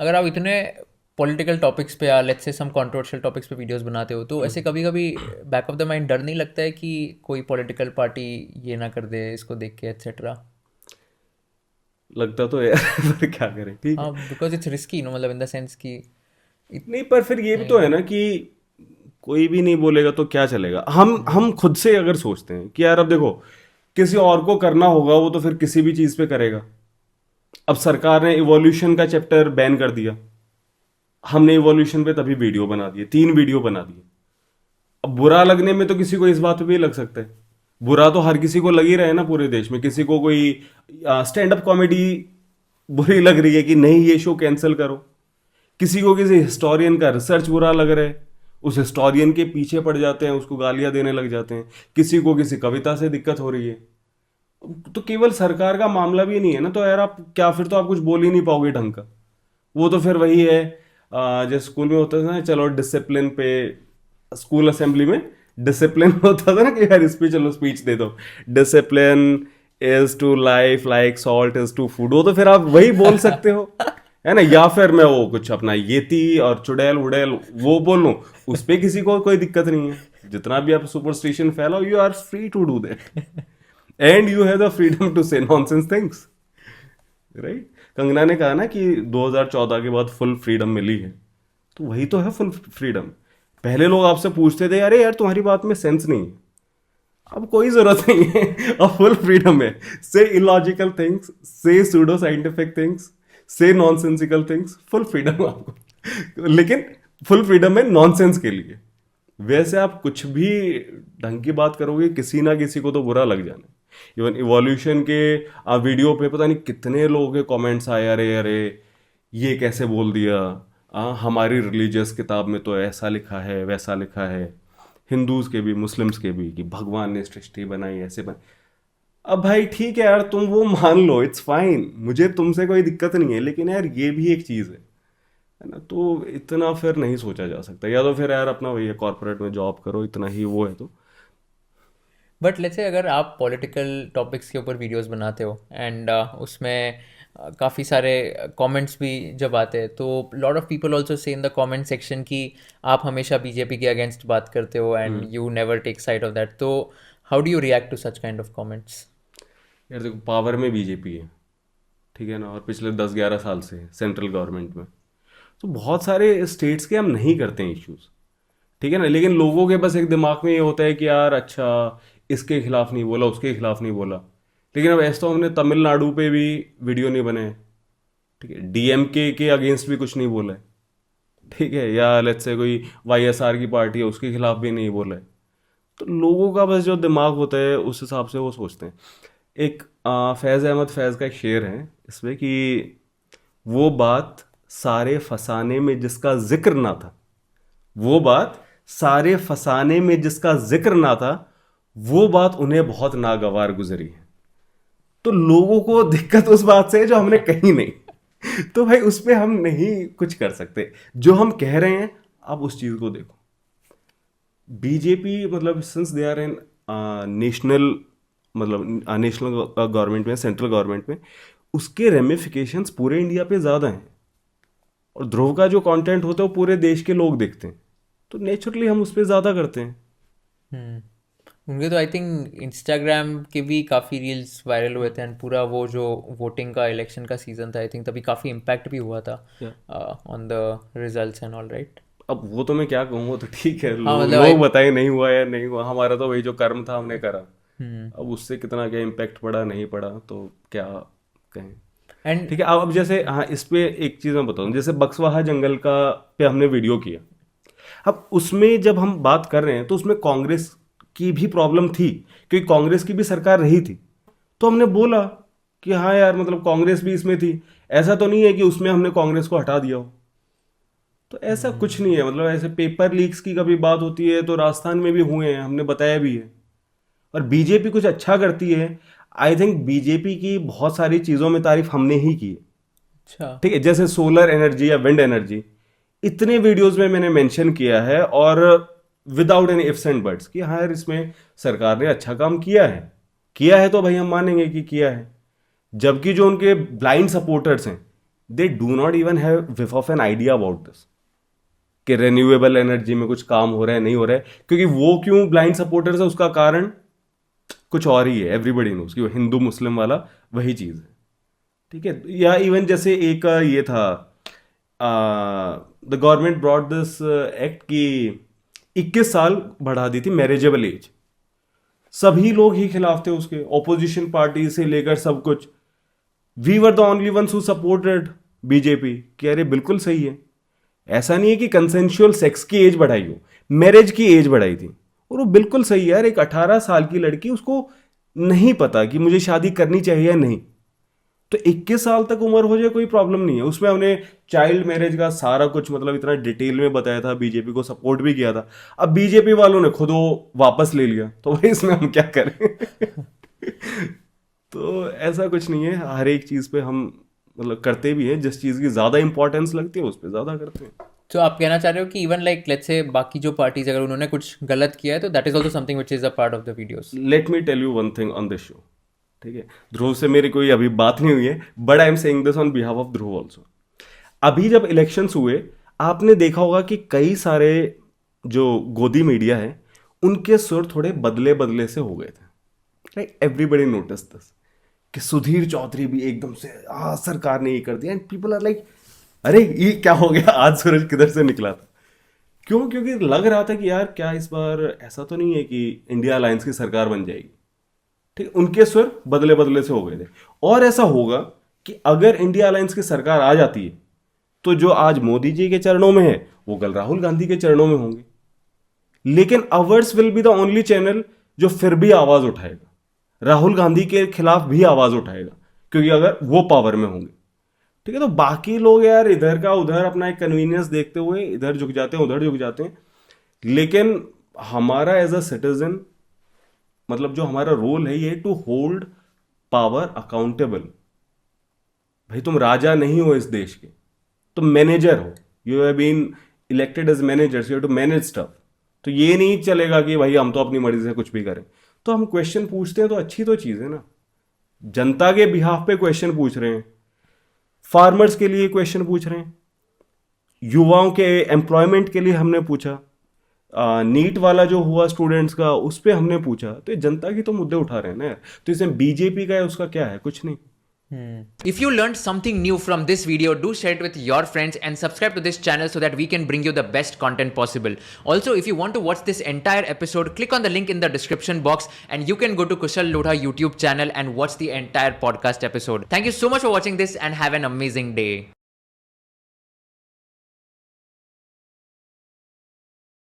अगर आप इतने पॉलिटिकल टॉपिक्स पे या let's say some controversial topics पे वीडियोस बनाते हो तो ऐसे कभी कभी बैक ऑफ द माइंड डर नहीं लगता है कि कोई पॉलिटिकल पार्टी ये ना कर दे इसको देख के एट्सेट्रा? लगता तो है पर क्या करें, ठीक है। हाँ, बिकॉज इट्स रिस्की नो, मतलब इन द सेंस कि नहीं, पर फिर ये भी तो नहीं। है ना कि कोई भी नहीं बोलेगा तो क्या चलेगा। हम खुद से अगर सोचते हैं कि यार अब देखो, किसी और को करना होगा वो तो फिर किसी भी चीज पे करेगा। अब सरकार ने इवोल्यूशन का चैप्टर बैन कर दिया, हमने इवोल्यूशन पे तभी वीडियो बना दिए, 3 वीडियो बना दिए। अब बुरा लगने में तो किसी को इस बात पे भी लग सकता है। बुरा तो हर किसी को लग ही रहा है ना पूरे देश में। किसी को कोई स्टैंड अप कॉमेडी बुरी लग रही है कि नहीं ये शो कैंसिल करो, किसी को किसी हिस्टोरियन का रिसर्च बुरा लग रहा है, उस हिस्टोरियन के पीछे पड़ जाते हैं, उसको गालियां देने लग जाते हैं। किसी को किसी कविता से दिक्कत हो रही है। तो केवल सरकार का मामला भी नहीं है ना, तो यार आप क्या, फिर तो आप कुछ बोल ही नहीं पाओगे ढंग का। वो तो फिर वही है, जैसे स्कूल में होता था ना, चलो डिसिप्लिन पे, स्कूल असेंबली में डिसिप्लिन होता था ना कि यार इस पे चलो स्पीच दे दो, discipline is to life like salt is to food. वो तो फिर आप वही बोल सकते हो, है ना। या फिर मैं वो कुछ अपना येती और चुड़ैल उड़ैल वो बोल लूं, उस पे किसी को कोई दिक्कत नहीं है। जितना भी आप सुपरस्टिशन फैलाओ, you are free to do that, and you have the freedom to say nonsense things, right. Kangana ने कहा ना कि 2014 के बाद फुल फ्रीडम मिली है, तो वही तो है फुल फ्रीडम। पहले लोग आपसे पूछते थे अरे यार तुम्हारी बात में सेंस नहीं है, अब कोई जरूरत नहीं है, अब फुल फ्रीडम है। से इलॉजिकल थिंग्स, से सूडो साइंटिफिक थिंग्स, से नॉनसेंसिकल थिंग्स, फुल फ्रीडम आपको। लेकिन फुल फ्रीडम है नॉनसेंस के लिए। वैसे आप कुछ भी ढंग की बात करोगे, किसी ना किसी को तो बुरा लग जाना है। इवन इवोल्यूशन के वीडियो पे पता नहीं कितने लोगों के कमेंट्स आए, अरे अरे ये कैसे बोल दिया, हमारी रिलीजियस किताब में तो ऐसा लिखा है वैसा लिखा है, हिंदूज के भी मुस्लिम्स के भी, कि भगवान ने सृष्टि बनाई ऐसे बन। अब भाई ठीक है यार, तुम वो मान लो, इट्स फाइन, मुझे तुमसे कोई दिक्कत नहीं है, लेकिन यार ये भी एक चीज़ है ना। तो इतना फिर नहीं सोचा जा सकता। या तो फिर यार अपना वही कॉर्पोरेट में जॉब करो, इतना ही वो है तो। बट लेट्स से अगर आप पॉलिटिकल टॉपिक्स के ऊपर वीडियोस बनाते हो एंड उसमें काफ़ी सारे कमेंट्स भी जब आते हैं तो lot of people also say in the comment section कि आप हमेशा बीजेपी के अगेंस्ट बात करते हो and hmm. You never take side of that, तो how do you react to such kind of comments? यार देखो, पावर में बीजेपी है, ठीक है ना, और पिछले 10-11 साल से सेंट्रल गवर्नमेंट में। तो बहुत सारे स्टेट्स के हम नहीं करते हैं इश्यूज, ठीक है ना। लेकिन लोगों के बस एक दिमाग में ये होता है कि यार अच्छा, इसके खिलाफ नहीं बोला, उसके खिलाफ नहीं बोला। लेकिन अब ऐसा तो हमने तमिलनाडु पे भी वीडियो नहीं बने हैं, ठीक है, डीएमके के अगेंस्ट भी कुछ नहीं बोला है, ठीक है, या लेट्स से कोई वाईएसआर की पार्टी है उसके खिलाफ भी नहीं बोला है। तो लोगों का बस जो दिमाग होता है उस हिसाब से वो सोचते हैं। एक फैज़ अहमद फैज़ का एक शेर है इसमें कि वो बात सारे फसाने में जिसका जिक्र ना था, वो बात सारे फसाने में जिसका जिक्र ना था, वो बात उन्हें बहुत नागवार गुजरी है। तो लोगों को दिक्कत उस बात से है जो हमने कही नहीं। तो भाई उस पर हम नहीं कुछ कर सकते। जो हम कह रहे हैं, आप उस चीज को देखो। बीजेपी मतलब since they are in national, मतलब नेशनल गवर्नमेंट में, सेंट्रल गवर्नमेंट में, उसके रेमिफिकेशंस पूरे इंडिया पे ज़्यादा हैं। और ध्रुव का जो कंटेंट होता है वो पूरे देश के लोग देखते हैं, तो नेचुरली हम उस पर ज़्यादा करते हैं। उनके तो आई थिंक इंस्टाग्राम के भी काफ़ी रील्स वायरल हुए थे एंड पूरा वो जो वोटिंग का इलेक्शन का सीज़न था आई थिंक तभी काफ़ी इम्पैक्ट भी हुआ था या on the results and all, right? अब वो तो मैं क्या कहूँ, वो तो ठीक है, हाँ मतलब आई। लोग बताए नहीं हुआ या नहीं हुआ, हमारा तो वही जो कर्म था हमने करा। अब उससे कितना क्या इम्पैक्ट पड़ा नहीं पड़ा तो क्या कहें। एंड ठीक है, अब जैसे हाँ, इस पे एक चीज़ मैं बताऊँ, जैसे बक्सवाहा जंगल का पे हमने वीडियो किया। अब उसमें जब हम बात कर रहे हैं तो उसमें कांग्रेस की भी प्रॉब्लम थी, क्योंकि कांग्रेस की भी सरकार रही थी। तो हमने बोला कि हाँ यार, मतलब कांग्रेस भी इसमें थी, ऐसा तो नहीं है कि उसमें हमने कांग्रेस को हटा दिया हो। तो ऐसा कुछ नहीं है, मतलब ऐसे पेपर लीक्स की कभी बात होती है तो राजस्थान में भी हुए हैं, हमने बताया भी है। और बीजेपी कुछ अच्छा करती है, आई थिंक बीजेपी की बहुत सारी चीज़ों में तारीफ हमने ही की है, अच्छा। ठीक है, जैसे सोलर एनर्जी या विंड एनर्जी। इतने वीडियोस में मैंने मेंशन किया है, और without any ifs and buts, कि हाँ यार इसमें सरकार ने अच्छा काम किया है। किया है तो भाई हम मानेंगे कि किया है। जबकि जो उनके ब्लाइंड सपोर्टर्स हैं they do not even have whiff of an idea about this कि रिन्यूएबल एनर्जी में कुछ काम हो रहा है नहीं हो रहा है, क्योंकि वो क्यों ब्लाइंड सपोर्टर्स है उसका कारण कुछ और ही है, एवरीबडी नोस कि वो हिंदू मुस्लिम वाला वही चीज़ है, ठीक है। या इवन जैसे एक ये था, the government brought this act कि 21 साल बढ़ा दी थी मैरिजेबल एज, सभी लोग ही खिलाफ थे उसके, ऑपोजिशन पार्टी से लेकर सब कुछ। We were the only ones who supported BJP कि अरे बिल्कुल सही है। ऐसा नहीं है कि कंसेंशुअल सेक्स की एज बढ़ाई हो, मैरिज की एज बढ़ाई थी, और वो बिल्कुल सही है यार। एक 18 साल की लड़की, उसको नहीं पता कि मुझे शादी करनी चाहिए या नहीं, तो 21 साल तक उम्र हो जाए कोई प्रॉब्लम नहीं है। उसमें हमने चाइल्ड मैरिज का सारा कुछ मतलब इतना डिटेल में बताया था, बीजेपी को सपोर्ट भी किया था। अब बीजेपी वालों ने खुद वो वापस ले लिया, तो भाई इसमें हम क्या करें। तो ऐसा कुछ नहीं है, हर एक चीज पे हम मतलब करते भी हैं, जिस चीज की ज्यादा इंपॉर्टेंस लगती है उस पर ज्यादा करते हैं। तो आप कहना चाह रहे हो कि इवन लाइक लेट्स से बाकी जो पार्टीज अगर उन्होंने कुछ गलत किया है तो that is also something which is a part of the videos. Let me tell you one thing on this show, ठीक है। ध्रुव से मेरी कोई अभी बात नहीं हुई है, but I am saying this on behalf of Dhruv also. अभी जब इलेक्शंस हुए, आपने देखा होगा कि कई सारे जो गोदी मीडिया है उनके सुर थोड़े बदले बदले से हो गए थे, राइट। एवरीबडी नोटिस दिस कि सुधीर चौधरी भी एकदम से सरकार ने ये कर दिया, एंड पीपल आर लाइक अरे ये क्या हो गया, आज सूरज किधर से निकला था। क्यों? क्योंकि लग रहा था कि यार क्या इस बार ऐसा तो नहीं है कि इंडिया अलायंस की सरकार बन जाएगी, ठीक। उनके स्वर बदले बदले से हो गए थे। और ऐसा होगा कि अगर इंडिया अलायंस की सरकार आ जाती है तो जो आज मोदी जी के चरणों में है वो कल राहुल गांधी के चरणों में होंगे, लेकिन ours will be the only channel जो फिर भी आवाज उठाएगा, राहुल गांधी के खिलाफ भी आवाज उठाएगा, क्योंकि अगर वो पावर में होंगे, ठीक है। तो बाकी लोग यार इधर का उधर अपना एक कन्वीनियंस देखते हुए इधर झुक जाते हैं उधर झुक जाते हैं, लेकिन हमारा एज अ सिटीजन मतलब जो हमारा रोल है ये टू होल्ड पावर अकाउंटेबल। भाई तुम राजा नहीं हो इस देश के, तुम मैनेजर हो, you have been elected as managers, you have to manage stuff. तो ये नहीं चलेगा कि भाई हम तो अपनी मर्जी से कुछ भी करें। तो हम क्वेश्चन पूछते हैं तो अच्छी तो चीज़ है ना, जनता के बिहाफ पे क्वेश्चन पूछ रहे हैं, फार्मर्स के लिए क्वेश्चन पूछ रहे हैं, युवाओं के एम्प्लॉयमेंट के लिए हमने पूछा, नीट वाला जो हुआ स्टूडेंट्स का उस पर हमने पूछा, तो ये जनता की तो मुद्दे उठा रहे हैं ना यार। तो इसमें बीजेपी का है उसका क्या है, कुछ नहीं। If you learned something new from this video, do share it with your friends and subscribe to this channel so that we can bring you the best content possible. Also, if you want to watch this entire episode, click on the link in the description box and you can go to Kushal Lodha YouTube channel and watch the entire podcast episode. Thank you so much for watching this and have an amazing day.